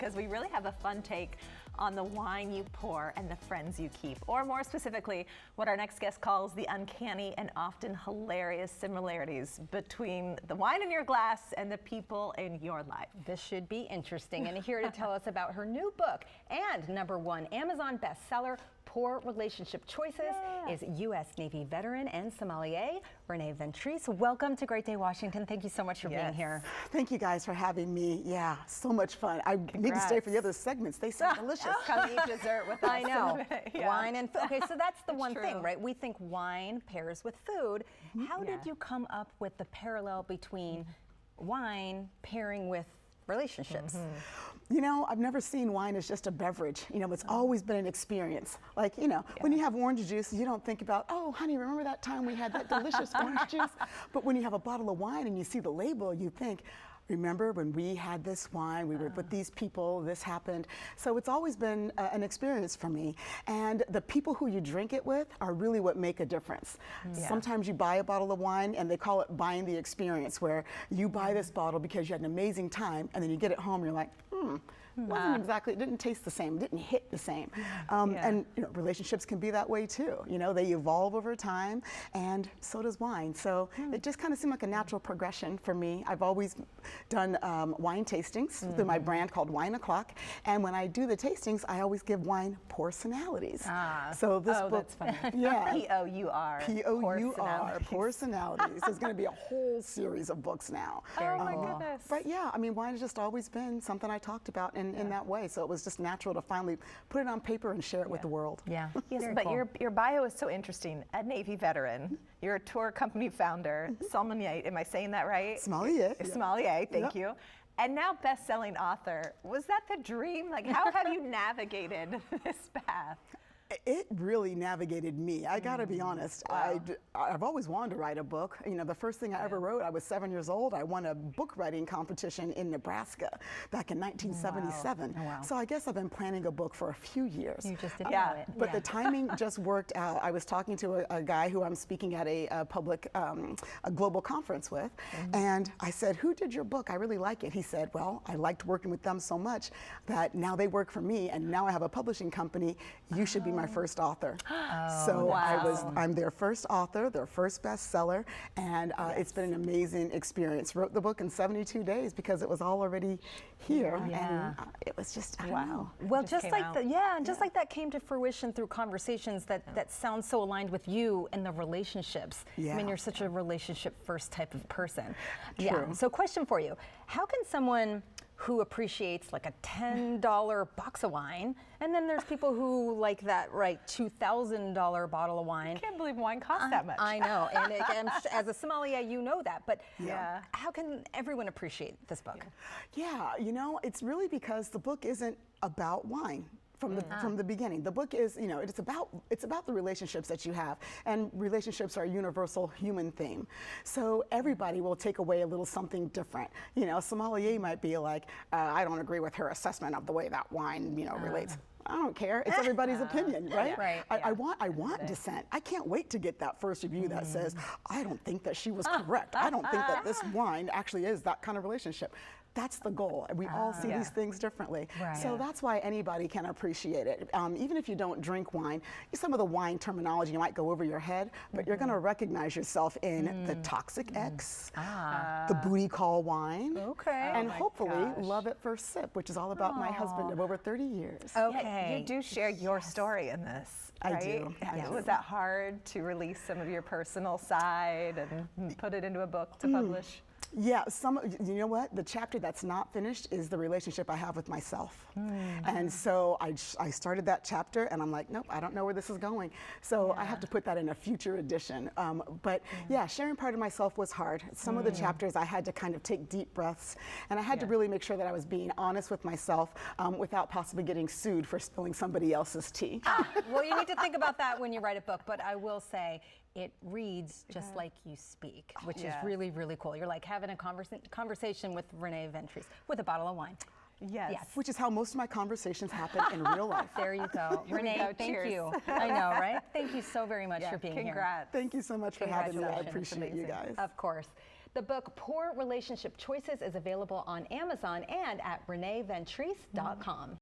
because we really have a fun take on the wine you pour and the friends you keep, or more specifically, what our next guest calls the uncanny and often hilarious similarities between the wine in your glass and the people in your life. This should be interesting. And here to tell us about her new book and #1 Amazon bestseller, Poor Relationship Choices, is U.S. Navy veteran and sommelier, Renee Ventrice. Welcome to Great Day, Washington. Thank you so much for being here. Thank you guys for having me. Yeah, so much fun. I need to stay for the other segments. They sound delicious. Come eat dessert with us. I know. Wine and food. Okay, so that's the one thing, right? We think wine pairs with food. How did you come up with the parallel between wine pairing with relationships? You know, I've never seen wine as just a beverage. You know, it's always been an experience. Like, you know, when you have orange juice, you don't think about, oh, honey, remember that time we had that delicious orange juice? But when you have a bottle of wine and you see the label, you think, remember when we had this wine, we were with these people, this happened. So it's always been an experience for me. And the people who you drink it with are really what make a difference. Sometimes you buy a bottle of wine and they call it buying the experience, where you buy this bottle because you had an amazing time, and then you get it home and you're like, wasn't exactly, it didn't taste the same, didn't hit the same. And you know, relationships can be that way too. You know, they evolve over time, and so does wine. So it just kind of seemed like a natural progression for me. I've always done wine tastings through my brand called Wine O'Clock, and when I do the tastings, I always give wine personalities. So this book, that's funny. yeah, P-O-U-R. P-O-U-R, personalities. There's going to be a whole series of books now. Oh my goodness. But yeah, I mean, wine has just always been something I talked about in that way. So it was just natural to finally put it on paper and share it with the world. Yeah. Yes, but your bio is so interesting. A Navy veteran, you're a tour company founder, sommelier. Am I saying that right? Sommelier. Sommelier. Thank you. And now best-selling author. Was that the dream? Like, how have you navigated this path? It really navigated me. I gotta be honest. I've always wanted to write a book. You know, the first thing I ever wrote, I was 7 years old. I won a book writing competition in Nebraska back in 1977. So I guess I've been planning a book for a few years. You just didn't know it. But the timing just worked out. I was talking to a guy who I'm speaking at a public, a global conference with, and I said, "Who did your book? I really like it." He said, "Well, I liked working with them so much that now they work for me, and now I have a publishing company. You should be my first author." I'm their first author, their first bestseller, and it's been an amazing experience. Wrote the book in 72 days because it was all already here, and it was just Well, just like like that came to fruition through conversations that sound so aligned with you and the relationships. I mean, you're such a relationship first type of person. True. So question for you: how can someone who appreciates like a $10 box of wine, and then there's people who like that $2,000 bottle of wine. I can't believe wine costs that much. I know, and as a sommelier, you know that. But how can everyone appreciate this book? Yeah, you know, it's really because the book isn't about wine. From the beginning, the book is, you know, it's about the relationships that you have, and relationships are a universal human theme. So everybody will take away a little something different. You know, a sommelier might be like, I don't agree with her assessment of the way that wine, you know, relates. I don't care. It's everybody's opinion, right? I want dissent. I can't wait to get that first review that says, I don't think that she was correct. I don't think that this wine actually is that kind of relationship. That's the goal. We all see these things differently. So that's why anybody can appreciate it. Even if you don't drink wine, some of the wine terminology might go over your head, but you're going to recognize yourself in the toxic X, the booty call wine, and hopefully love at first sip, which is all about my husband of over 30 years. You do share your story in this, right? I do. Was that hard to release some of your personal side and put it into a book to publish? Yeah, you know what? The chapter that's not finished is the relationship I have with myself. And so I started that chapter and I'm like, nope, I don't know where this is going. So I have to put that in a future edition. But yeah, sharing part of myself was hard. Some of the chapters I had to kind of take deep breaths, and I had to really make sure that I was being honest with myself without possibly getting sued for spilling somebody else's tea. Well, you need to think about that when you write a book, but I will say, it reads just like you speak, which is really, really cool. You're like having a conversation with Renee Ventrice with a bottle of wine. Yes. Which is how most of my conversations happen in real life. There you go. Renee, thank you. I know, right? Thank you so very much for being here. Congrats. Thank you so much for having me. I appreciate you guys. Of course. The book Poor Relationship Choices is available on Amazon and at reneeventrice.com.